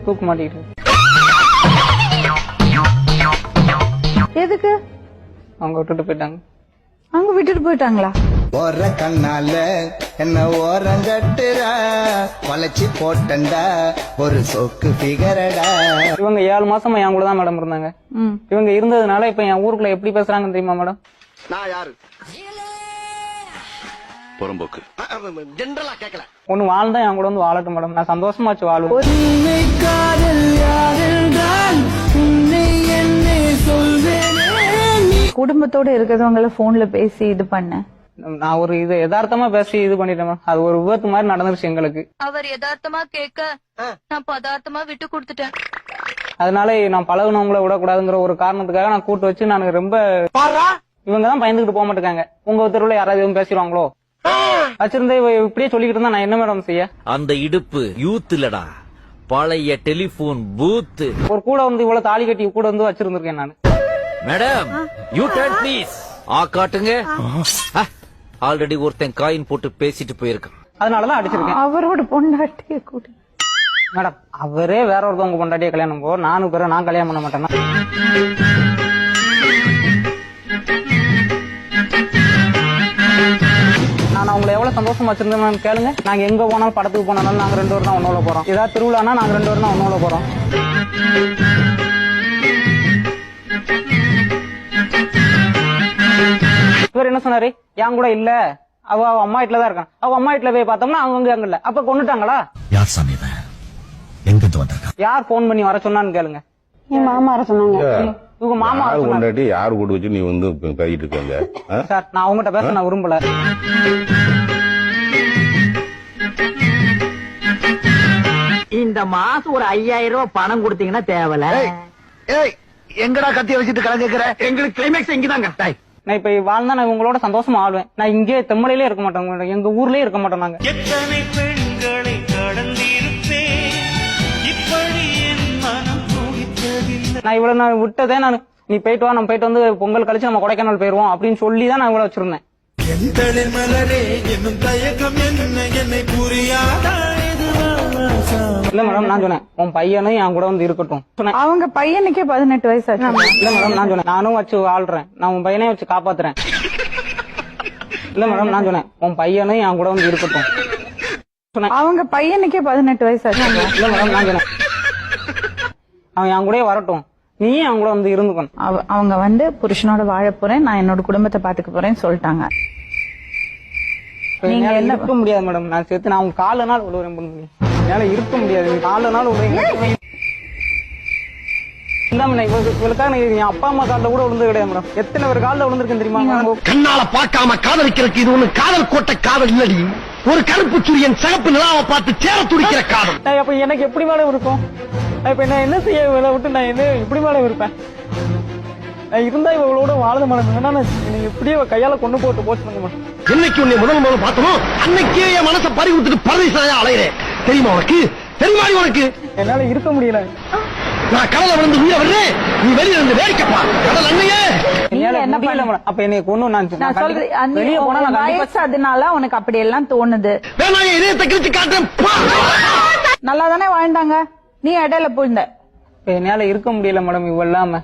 தூக்கு மாட்டிக்கிட்டு. எதுக்கு? அவங்க விட்டுட்டு போயிட்டாங்க. அவங்க விட்டுட்டு போயிட்டாங்களா? ஓர கண்ணால என்ன ஓரங்கட்டுற வளைச்சி போட்டண்டா ஒரு சொக்கு பிகரடா. இவங்க 7 மாசமா என் கூட தான் மேடம் இருந்தாங்க. இவங்க இருந்ததுனால இப்ப என் ஊருக்குள்ள எப்படி பேசுறாங்கன்னு தெரியுமா மேடம்? நான் யாரு? புறம்போக்கு ஜெனரலா கேக்கல. ஒண்ணு வாழ்ந்தா என் கூட வந்து வாழட்டும் மேடம். நான் சந்தோஷமாச்சு வாழ்வேன். குடும்பத்தோட இருக்கிறவங்கள போன்ல பேசி இது பண்ண நான் ஒரு இது யதார்த்தமா பேசி இது பண்ணிட்டேன் மேடம். அது ஒரு விபத்து மாதிரி நடந்துருச்சு எங்களுக்கு. அவர் யதார்த்தமா கேட்க நான் பதார்த்தமா விட்டு கொடுத்துட்டேன். அதனால நான் பழகுனவங்கள விடக்கூடாதுங்கிற ஒரு காரணத்துக்காக நான் கூட்டு வச்சு நான் ரொம்ப இவங்க தான் பயந்துகிட்டு போக மாட்டேங்க. உங்க தெருவுல யாராவது எதுவும் பேசிடுவாங்களோ வச்சிருந்தே இப்படியே சொல்லிக்கிட்டு இருந்தா நான் என்ன மேடம் செய்ய? அந்த இடுப்பு யூத் இல்லடா, பழைய டெலிபோன் பூத். ஒரு கூட வந்து இவ்வளவு தாலி கட்டி கூட வந்து வச்சிருந்திருக்கேன் நான். Madam you turn please. காட்டுங்க. ஆல்ரெடி ஒருத்தன் காயின் போட்டு பேசிட்டு போயிருக்கான். அதனாலதான் அடிச்சிருக்கேன். அவரோட பொண்டாட்டிய கூட மேடம் அவரே வேற ஒருத்தவங்க பொண்டாட்டிய கல்யாணம் போ, நானும் பிறகு நான் கல்யாணம் பண்ண மாட்டேன்னா? நான் அவங்களை எவ்வளவு சந்தோஷமா வச்சிருந்தேன்னு கேளுங்க. நாங்க எங்க போனாலும் படத்துக்கு போனாலும் நாங்க 2 பேரும் தான் ஒன்னோல போறோம். ஏதாவது திருவிழானா நாங்க 2 பேரும் தான் ஒன்னோல போறோம். இவர் என்ன சொன்னாரு? என் கூட இல்ல, அவ அம்மா வீட்டுல தான் இருக்கான். அவ அம்மா வீட்டுல போய் பார்த்தோம்னா அவங்க அங்க இல்ல. அப்ப கொண்டுட்டாங்களா? யார் சாமி இவன்? எங்க வந்திருக்கா? யார் போன் பண்ணி வர சொன்னான்னு கேளுங்க. என் மாமா வர சொன்னாங்க. இவங்க மாமா யாரு கொண்டாட்டி யாரு கூட வச்சு நீ வந்து பேசிட்டு இருக்காங்க? சார் நான் அவங்ககிட்ட பேச நான் விரும்பல. இந்த மாசம் ஒரு 5000 ரூபாய் பணம் கொடுத்தீங்கன்னா தேவல. எங்கடா கத்திய வச்சுட்டு கலந்துக்கிற? எங்களுக்கு கிளைமேக்ஸ் இங்கதாங்க. நான் இப்ப வாழ்ந்தா நான் உங்களோட சந்தோஷமா ஆளுவேன். நான் இங்கே தெம்மலையிலே இருக்க மாட்டேன், எங்க ஊர்லயே இருக்க மாட்டேன். நாங்க எத்தனை பெண்களை கடந்திருப்பேன், இப்படி என் மனம் துடித்ததில்லை. நான் இவ்வளவு நான் விட்டதே நான் நீ போயிட்டு வா, நம்ம போயிட்டு வந்து பொங்கல் கழிச்சு நம்ம கொடைக்கானல் போயிருவோம் அப்படின்னு சொல்லி தான் நான் இவ்வளவு வச்சிருந்தேன். மலரே என்னும் தயக்கம் என்ன என்னை புரியாதா? இல்ல மேடம் நான் சொன்னேன் உன் பையனும் என் கூட வந்து இருக்கட்டும் சொன்னேன். அவங்க பையனுக்கே 18 வயசு ஆச்சு. இல்ல மேடம் நான் சொன்னேன் நானும் வச்சு வாழ்றேன், நான் உன் பையனையும் வச்சு காப்பாத்துறேன். இல்ல மேடம் நான் சொன்னேன் உன் பையனும் என் கூட வந்து இருக்கட்டும் சொன்னேன். அவங்க பையனுக்கே 18 வயசு ஆச்சு. இல்ல மேடம் நான் சொன்னேன் அவன் என் கூட வரட்டும், நீயும் என் கூட வந்து இருந்துக்கணும். அவங்க வந்து புருஷனோட வாழ போறேன், நான் என்னோட குடும்பத்தை பாத்துக்க போறேன்னு சொல்லிட்டாங்க. நீங்க என்ன இருக்க முடியாது மேடம். நான் சேர்த்து நான் உங்க 4 நாள் விழுவுறேன் பண்ண முடியும். என்னால இருக்க முடியாது. 4 நாள் விழுவேன். இவளுக்காக என் அப்பா அம்மா காலில் கூட விழுந்து கிடையாது மேடம். எத்தனை பேர் காலில் விழுந்திருக்கேன் தெரியுமா? கண்ணால பார்க்காம காதலிக்கிறதுக்கு இது ஒண்ணு காதல் கோட்டை காதல் இல்லடி. ஒரு கருப்பு சூரியன் சிகப்பு நிலாவை பார்த்து சேர துடிக்கிற காதல். அப்ப எனக்கு எப்படி மேடம் இருக்கும்? இப்ப நான் என்ன செய்ய இவளை விட்டு நான் என்ன எப்படி மேடம் இருப்பேன்? இருந்தா இவளோட வாழத மேடம். வேணா நீங்க எப்படியே கையால கொண்டு போட்டு போச்சு மேடம். என்னைக்கு உன்னை முதல் பார்த்தோம் அன்னைக்கே என் மனசை பறி கொடுத்துட்டு பரதேசாயா அலையிறேன். தெரியுமா உனக்கு? தெரியுமா உனக்கு? என்னால இருக்க முடியல. நான் கடலை விழுந்து உயிரை வர்றேன், நீ வெளியில இருந்து வேடிக்கைப்பா. கடல் அண்ணையே என்ன பண்ண? அப்ப என்னை கொண்டு நான் சொல்றேன் வெளியே போனா நான் வயசு அதனால உனக்கு அப்படி எல்லாம் தோணுது. வேணா இதயத்தை கிழிச்சு காட்டுறேன். நல்லா தானே வாழ்ந்தாங்க, நீ இடையில போயிருந்த. என்னால இருக்க முடியல மேடம் இவ இல்லாம.